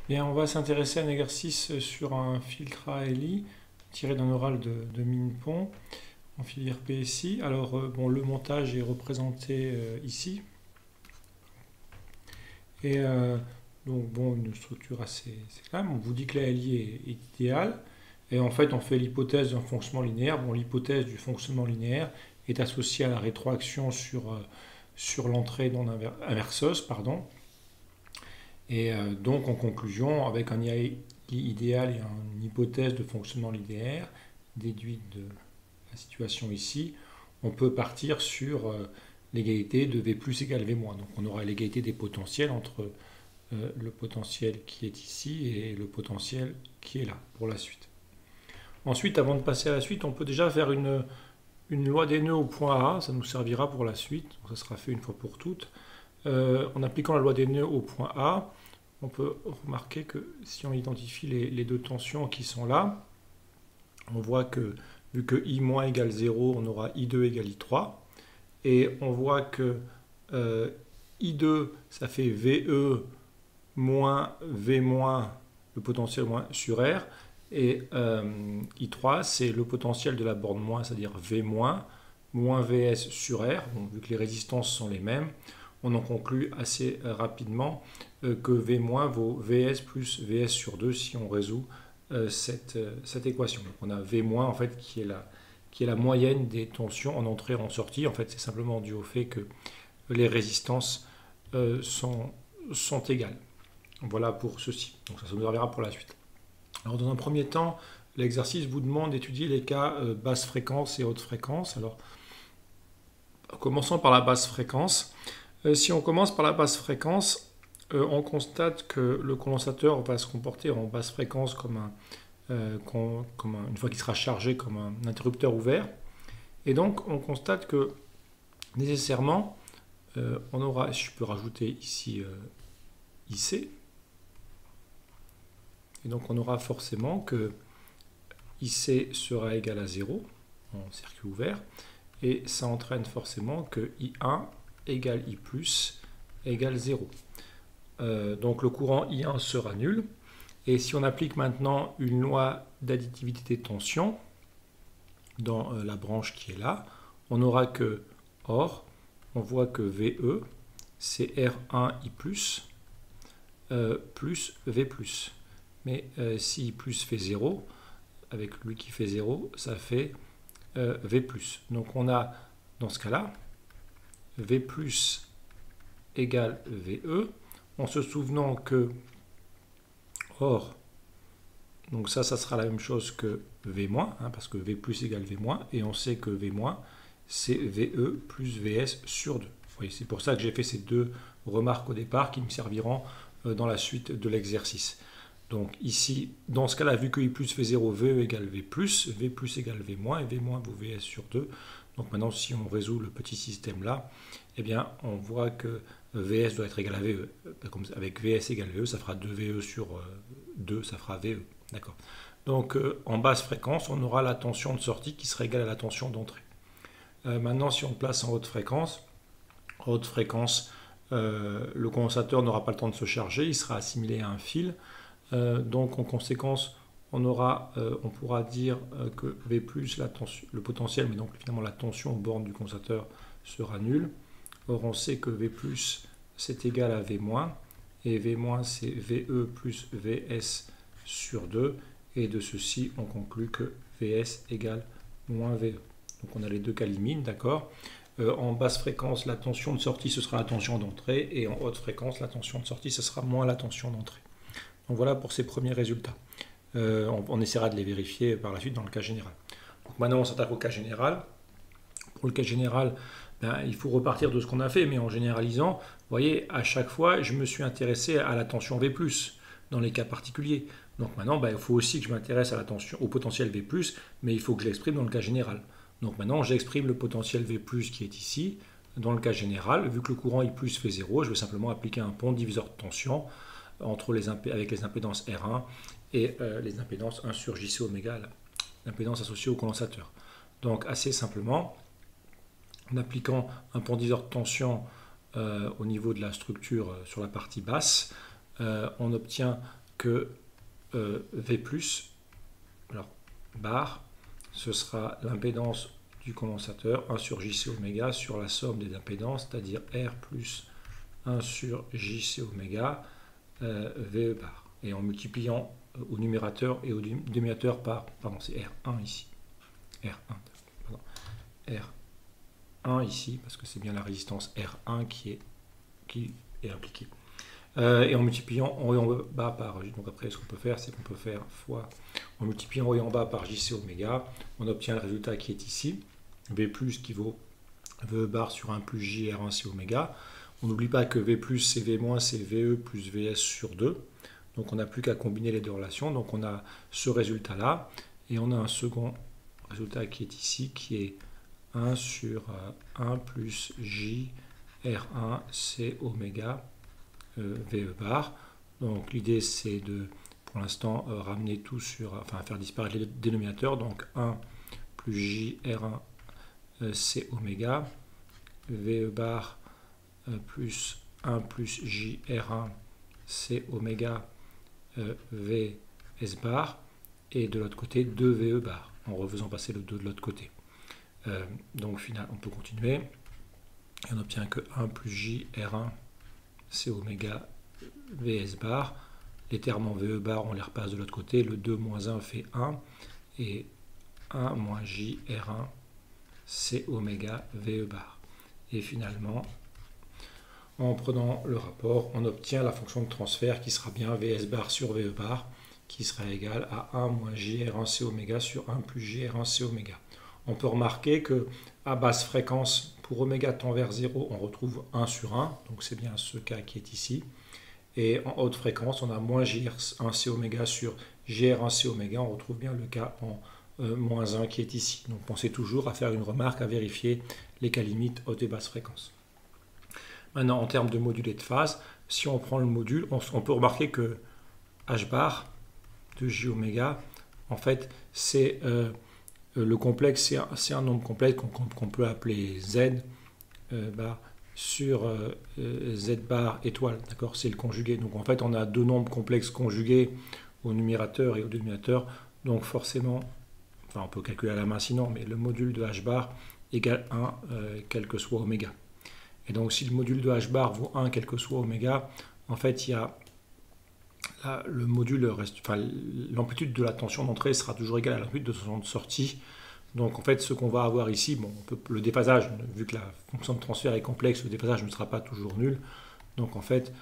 Bien, on va s'intéresser à un exercice sur un filtre ALI tiré d'un oral de Minpon en filière PSI. Alors, bon, le montage est représenté ici. Donc, bon, une structure assez claire. On vous dit que l'ALI est idéale. Et en fait, on fait l'hypothèse d'un fonctionnement linéaire. Bon, l'hypothèse du fonctionnement linéaire est associée à la rétroaction sur l'entrée non inverseuse, pardon. Et donc, en conclusion, avec un AI idéal et une hypothèse de fonctionnement linéaire déduite de la situation ici, on peut partir sur l'égalité de V plus égale V moins. Donc, on aura l'égalité des potentiels entre le potentiel qui est ici et le potentiel qui est là pour la suite. Ensuite, avant de passer à la suite, on peut déjà faire une loi des nœuds au point A. Ça nous servira pour la suite. Donc, ça sera fait une fois pour toutes. En appliquant la loi des nœuds au point A, on peut remarquer que si on identifie les deux tensions qui sont là, on voit que vu que I- égale 0, on aura I2 égale I3. Et on voit que I2, ça fait VE moins V moins le potentiel moins sur R. Et I3, c'est le potentiel de la borne moins, c'est-à-dire V moins VS sur R. Bon, vu que les résistances sont les mêmes, on en conclut assez rapidement que V- vaut Vs plus Vs sur 2 si on résout cette équation. Donc on a V- en fait qui est la moyenne des tensions en entrée et en sortie. En fait, c'est simplement dû au fait que les résistances sont égales. Voilà pour ceci. Donc ça nous servira pour la suite. Alors dans un premier temps, l'exercice vous demande d'étudier les cas basse fréquence et haute fréquence. Alors commençons par la basse fréquence. Si on commence par la basse fréquence, on constate que le condensateur va se comporter en basse fréquence une fois qu'il sera chargé comme un interrupteur ouvert. Et donc on constate que nécessairement, on aura, je peux rajouter ici IC, et donc on aura forcément que IC sera égal à 0 en circuit ouvert, et ça entraîne forcément que I1 égale I plus égale 0. Donc le courant I1 sera nul. Et si on applique maintenant une loi d'additivité des tensions dans la branche qui est là, on aura que, or, on voit que VE, c'est R1I plus V plus. Mais si I plus fait 0, avec lui qui fait 0, ça fait V plus. Donc on a, dans ce cas-là, V plus égale VE, en se souvenant que, or, donc ça sera la même chose que V-, parce que V plus égale V-, et on sait que V-, c'est VE plus VS sur 2. C'est pour ça que j'ai fait ces deux remarques au départ qui me serviront dans la suite de l'exercice. Donc ici, dans ce cas-là, vu que I plus fait 0, VE égale V plus égale V-, et V- vaut VS sur 2. Donc maintenant, si on résout le petit système-là, eh bien, on voit que VS doit être égal à VE. Avec VS égale VE, ça fera 2VE sur 2, ça fera VE. D'accord. Donc en basse fréquence, on aura la tension de sortie qui sera égale à la tension d'entrée. Maintenant, si on place en haute fréquence, le condensateur n'aura pas le temps de se charger, il sera assimilé à un fil. Donc en conséquence, on pourra dire que V+, le potentiel, mais donc finalement la tension aux bornes du condensateur sera nulle. Or on sait que V+, c'est égal à V-, et V- c'est VE plus VS sur 2, et de ceci on conclut que VS égale moins VE. Donc on a les deux cas limites, d'accord. En basse fréquence, la tension de sortie, ce sera la tension d'entrée, et en haute fréquence, la tension de sortie, ce sera moins la tension d'entrée. Donc voilà pour ces premiers résultats. On essaiera de les vérifier par la suite dans le cas général. Donc maintenant, on s'attaque au cas général. Pour le cas général, il faut repartir de ce qu'on a fait, mais en généralisant, vous voyez, à chaque fois, je me suis intéressé à la tension V+, dans les cas particuliers. Donc maintenant, il faut aussi que je m'intéresse au potentiel V+, mais il faut que je l'exprime dans le cas général. Donc maintenant, j'exprime le potentiel V+, qui est ici, dans le cas général. Vu que le courant I+, fait 0, je vais simplement appliquer un pont diviseur de tension avec les impédances R1 et les impédances 1 sur JC oméga, l'impédance associée au condensateur. Donc assez simplement, en appliquant un pont diviseur de tension au niveau de la structure sur la partie basse, on obtient que V+, alors bar, ce sera l'impédance du condensateur 1 sur JC oméga sur la somme des impédances, c'est-à-dire R plus 1 sur JC oméga VE bar. Et en multipliant au numérateur et au dénominateur par, pardon, c'est R1 ici, R1, pardon, R1 ici, parce que c'est bien la résistance R1 qui est impliquée. Et en multipliant en haut et en bas par, donc après ce qu'on peut faire, c'est qu'on peut faire fois, en multipliant en haut et en bas par JC oméga, on obtient le résultat qui est ici, V plus qui vaut VE bar sur 1 plus J R1 C oméga. On n'oublie pas que V plus c'est V moins, c'est VE plus VS sur 2. Donc on n'a plus qu'à combiner les deux relations. Donc on a ce résultat-là. Et on a un second résultat qui est ici, qui est 1 sur 1 plus J R1 C oméga VE bar. Donc l'idée c'est de, pour l'instant, ramener tout sur, enfin faire disparaître les dénominateurs. Donc 1 plus J R1 C oméga, VE bar plus 1 plus J R1 C oméga V S bar, et de l'autre côté 2 VE bar, en refaisant passer le 2 de l'autre côté. Donc finalement, on peut continuer, et on obtient que 1 plus J R1 C oméga VS bar, les termes en VE bar, on les repasse de l'autre côté, le 2 moins 1 fait 1, et 1 moins J R1 C oméga VE bar. Et finalement, en prenant le rapport, on obtient la fonction de transfert qui sera bien VS bar sur VE bar, qui sera égale à 1 moins JR1 C oméga sur 1 plus JR1 C oméga. On peut remarquer que à basse fréquence, pour oméga tend vers 0, on retrouve 1 sur 1, donc c'est bien ce cas qui est ici. Et en haute fréquence, on a moins JR1 C oméga sur JR1 C oméga, on retrouve bien le cas en moins 1 qui est ici. Donc pensez toujours à faire une remarque, à vérifier les cas limites haute et basse fréquence. Maintenant, en termes de modulé de phase, si on prend le module, on peut remarquer que H bar de J oméga, en fait, c'est le complexe, c'est un nombre complexe qu'on peut appeler Z bar sur Z bar étoile, d'accord, c'est le conjugué. Donc en fait, on a deux nombres complexes conjugués au numérateur et au dénominateur, donc forcément, enfin on peut calculer à la main sinon, mais le module de H bar égale 1 quel que soit oméga. Et donc si le module de H bar vaut 1 quel que soit oméga, en fait il y a là, le module reste, enfin l'amplitude de la tension d'entrée sera toujours égale à l'amplitude de tension de sortie. Donc en fait ce qu'on va avoir ici, bon, le déphasage, vu que la fonction de transfert est complexe, le déphasage ne sera pas toujours nul. Donc en fait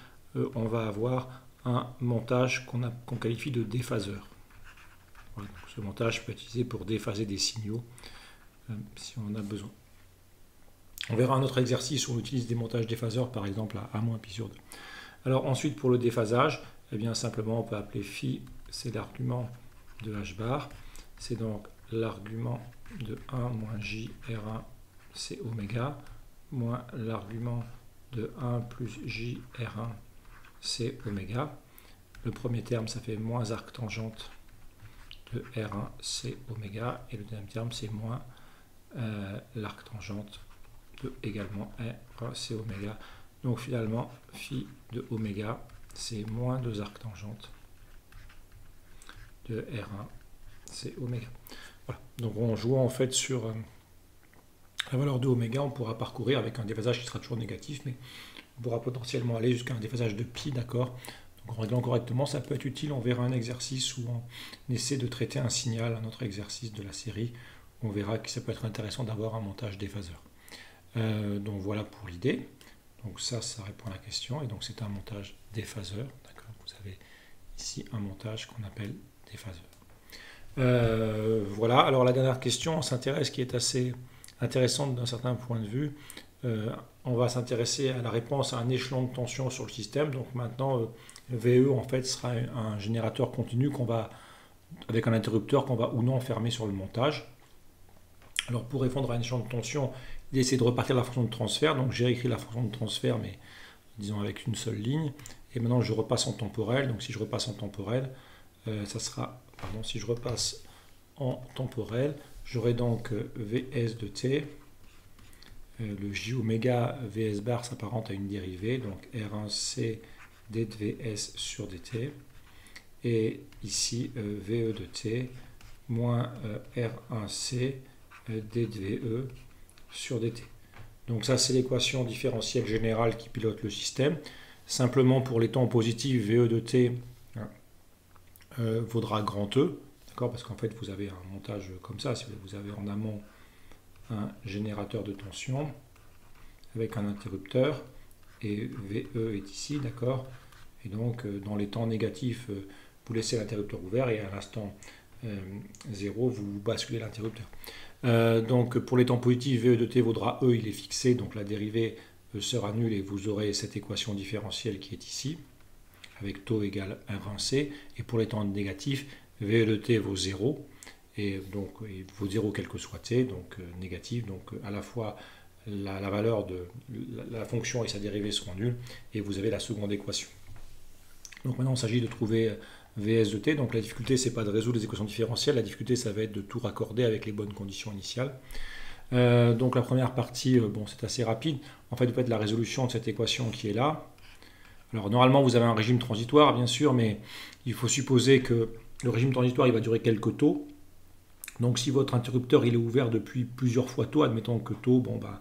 on va avoir un montage qu'on qualifie de déphaseur. Voilà, donc ce montage peut être utilisé pour déphaser des signaux si on en a besoin. On verra un autre exercice où on utilise des montages déphaseurs, par exemple à -pi sur 2. Alors ensuite, pour le déphasage, eh bien simplement on peut appeler phi, c'est l'argument de H bar, c'est donc l'argument de 1 moins J R1 C oméga, moins l'argument de 1 plus J R1 C oméga. Le premier terme, ça fait moins arctangente de R1 C oméga, et le deuxième terme, c'est moins l'arctangente de également R C oméga. Donc finalement, phi de oméga, c'est moins 2 arctangentes de R1 C oméga. Voilà. Donc en jouant en fait sur la valeur de oméga, on pourra parcourir avec un déphasage qui sera toujours négatif, mais on pourra potentiellement aller jusqu'à un déphasage de pi, d'accord. Donc en réglant correctement, ça peut être utile. On verra un exercice où on essaie de traiter un signal, un autre exercice de la série. On verra que ça peut être intéressant d'avoir un montage déphaseur. Donc voilà pour l'idée. Donc ça répond à la question. Et donc c'est un montage déphaseur. D'accord. Vous avez ici un montage qu'on appelle déphaseur. Voilà. Alors la dernière question s'intéresse, qui est assez intéressante d'un certain point de vue. On va s'intéresser à la réponse à un échelon de tension sur le système. Donc maintenant, VE en fait sera un générateur continu avec un interrupteur qu'on va ou non fermer sur le montage. Alors pour répondre à un échelon de tension, il essaie de repartir de la fonction de transfert. Donc j'ai écrit la fonction de transfert, mais disons avec une seule ligne. Et maintenant je repasse en temporel. Donc si je repasse en temporel, ça sera, pardon, si je repasse en temporel, j'aurai donc Vs de t. Le J oméga Vs bar s'apparente à une dérivée, donc R1C dVs sur dt. et ici VE de t moins R1C d de VE sur dt. Donc ça, c'est l'équation différentielle générale qui pilote le système. Simplement, pour les temps positifs, VE de t vaudra grand E, d'accord, parce qu'en fait, vous avez un montage comme ça. Si vous avez en amont un générateur de tension avec un interrupteur, et VE est ici, d'accord. Et donc, dans les temps négatifs, vous laissez l'interrupteur ouvert, et à l'instant 0, vous basculez l'interrupteur. Donc pour les temps positifs, VE de t vaudra E, il est fixé, donc la dérivée sera nulle et vous aurez cette équation différentielle qui est ici, avec taux égale R1C. Et pour les temps négatifs, VE de t vaut 0, et donc il vaut 0 quel que soit t, donc négatif, donc à la fois la valeur de la fonction et sa dérivée seront nulles, et vous avez la seconde équation. Donc maintenant il s'agit de trouver Vs de t, donc la difficulté c'est pas de résoudre les équations différentielles, la difficulté ça va être de tout raccorder avec les bonnes conditions initiales. Donc la première partie, bon, c'est assez rapide, en fait vous faites la résolution de cette équation qui est là. Alors normalement vous avez un régime transitoire bien sûr, mais il faut supposer que le régime transitoire il va durer quelques taux. Donc si votre interrupteur il est ouvert depuis plusieurs fois taux, admettons que taux, bon bah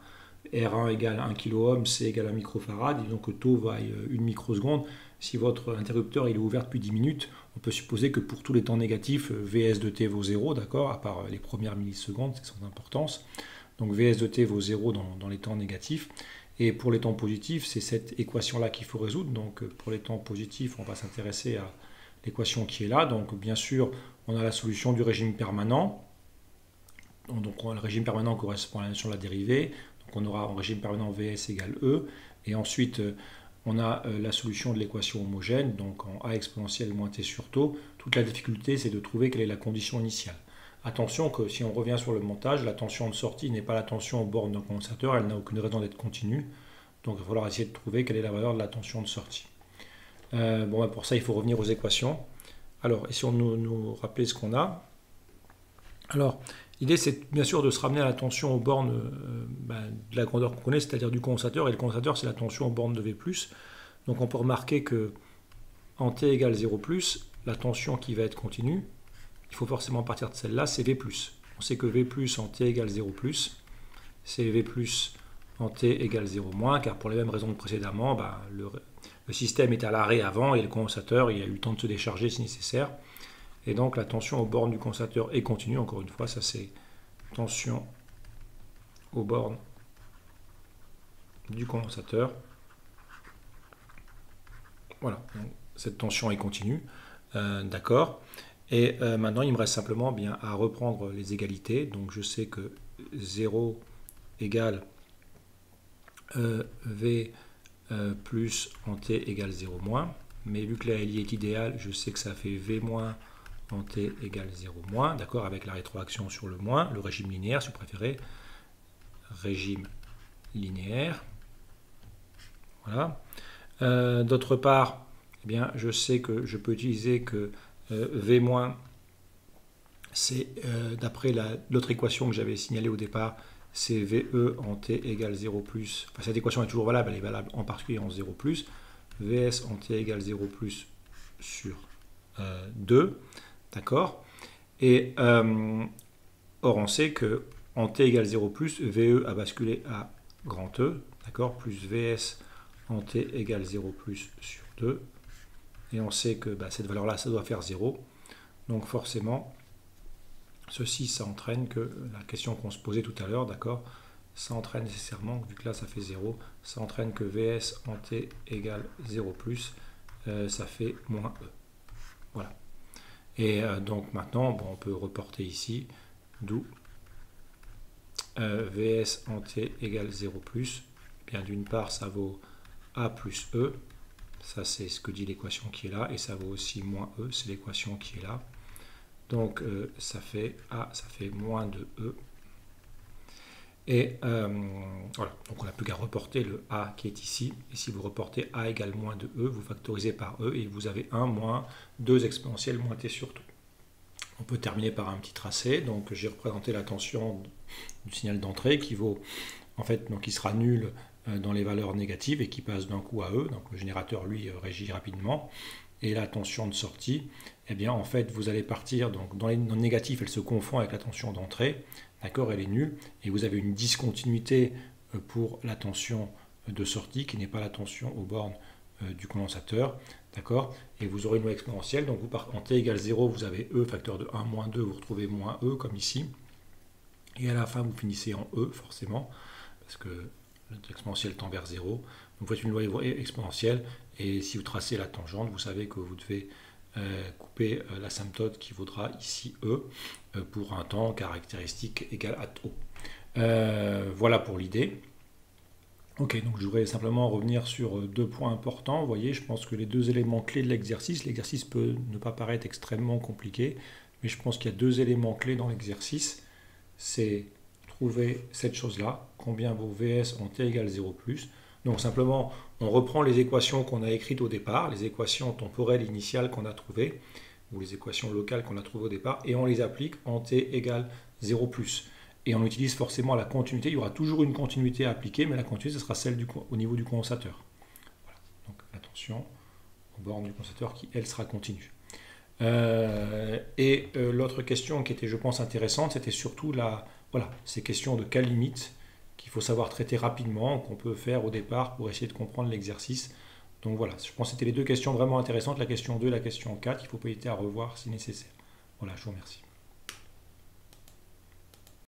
R1 égale 1 kΩ, C égale 1 microfarad, disons que taux vaille 1 microseconde. Si votre interrupteur il est ouvert depuis 10 minutes, on peut supposer que pour tous les temps négatifs, Vs de t vaut 0, d'accord, à part les premières millisecondes qui sont d'importance. Donc Vs de t vaut 0 dans les temps négatifs. Et pour les temps positifs, c'est cette équation-là qu'il faut résoudre. Donc pour les temps positifs, on va s'intéresser à l'équation qui est là. Donc bien sûr, on a la solution du régime permanent. Donc le régime permanent correspond à la notion de la dérivée. Donc on aura en régime permanent Vs égale E. Et ensuite, on a la solution de l'équation homogène, donc en A exponentielle moins t sur taux. Toute la difficulté, c'est de trouver quelle est la condition initiale. Attention que si on revient sur le montage, la tension de sortie n'est pas la tension aux bornes d'un condensateur, elle n'a aucune raison d'être continue. Donc il va falloir essayer de trouver quelle est la valeur de la tension de sortie. Bon, pour ça, il faut revenir aux équations. Alors, essayons de nous rappeler ce qu'on a. Alors, l'idée, c'est bien sûr de se ramener à la tension aux bornes de la grandeur qu'on connaît, c'est-à-dire du condensateur. Et le condensateur, c'est la tension aux bornes de V+. Donc, on peut remarquer que en T égale 0+, la tension qui va être continue, il faut forcément partir de celle-là, c'est V+. On sait que V+, en T égale 0+, c'est V+, en T égale 0-, car pour les mêmes raisons que précédemment, le système est à l'arrêt avant et le condensateur, il a eu le temps de se décharger si nécessaire. Et donc la tension aux bornes du condensateur est continue, encore une fois, ça c'est tension aux bornes du condensateur. Voilà, donc, cette tension est continue, d'accord. Et maintenant il me reste simplement bien à reprendre les égalités. Donc je sais que 0 égale V plus en T égale 0-, mais vu que la LI est idéale, je sais que ça fait V- en T égale 0-, d'accord, avec la rétroaction sur le moins, le régime linéaire si vous préférez, régime linéaire. Voilà. D'autre part, eh bien, je sais que je peux utiliser que V-, c'est d'après l'autre équation que j'avais signalée au départ, c'est VE en T égale 0+. Enfin, cette équation est toujours valable, elle est valable en particulier en 0+. Vs en T égale 0+ sur 2. D'accord. Et or, on sait que en T égale 0+, VE a basculé à grand E. D'accord. Plus Vs en T égale 0+ sur 2. Et on sait que cette valeur-là, ça doit faire 0. Donc forcément, ceci, ça entraîne que la question qu'on se posait tout à l'heure, d'accord, ça entraîne nécessairement, vu que là ça fait 0, ça entraîne que Vs en T égale 0+, ça fait moins E. Voilà. Et donc maintenant, bon, on peut reporter ici, d'où Vs en T égale 0+. Bien, d'une part, ça vaut A plus E, ça c'est ce que dit l'équation qui est là, et ça vaut aussi moins E, c'est l'équation qui est là. Donc ça fait A, ça fait moins de E. Et voilà, donc on n'a plus qu'à reporter le A qui est ici. Et si vous reportez A égale moins de E, vous factorisez par E et vous avez 1 moins 2 exponentielles moins t sur tout. On peut terminer par un petit tracé. Donc j'ai représenté la tension du signal d'entrée qui vaut, en fait, donc qui sera nul dans les valeurs négatives et qui passe d'un coup à E. Donc le générateur, lui, régit rapidement. et la tension de sortie, eh bien en fait vous allez partir, donc dans le négatif elle se confond avec la tension d'entrée, d'accord, elle est nulle, et vous avez une discontinuité pour la tension de sortie qui n'est pas la tension aux bornes du condensateur, d'accord, et vous aurez une loi exponentielle, donc vous partez en t égale 0, vous avez E facteur de 1 moins 2, vous retrouvez moins E comme ici, et à la fin vous finissez en E forcément, parce que l'exponentielle tend vers 0, donc vous faites une loi exponentielle, et si vous tracez la tangente, vous savez que vous devez couper l'asymptote qui vaudra ici E pour un temps caractéristique égal à tau. Voilà pour l'idée. Ok, donc je voudrais simplement revenir sur deux points importants. Vous voyez, je pense que les deux éléments clés de l'exercice peut ne pas paraître extrêmement compliqué, mais je pense qu'il y a deux éléments clés dans l'exercice. C'est trouver cette chose-là, combien vaut Vs en t égale 0 plus. Donc simplement, on reprend les équations qu'on a écrites au départ, les équations temporelles initiales qu'on a trouvées, ou les équations locales qu'on a trouvées au départ, et on les applique en t égale 0 plus. Et on utilise forcément la continuité. Il y aura toujours une continuité à appliquer, mais la continuité, ce sera celle au niveau du condensateur. Voilà. Donc attention aux bornes du condensateur qui, elle, sera continue. L'autre question qui était, je pense, intéressante, c'était surtout ces questions de cas limite qu'il faut savoir traiter rapidement, qu'on peut faire au départ pour essayer de comprendre l'exercice. Donc voilà, je pense que c'était les deux questions vraiment intéressantes, la question 2 et la question 4. Il ne faut pas hésiter à revoir si nécessaire. Voilà, je vous remercie.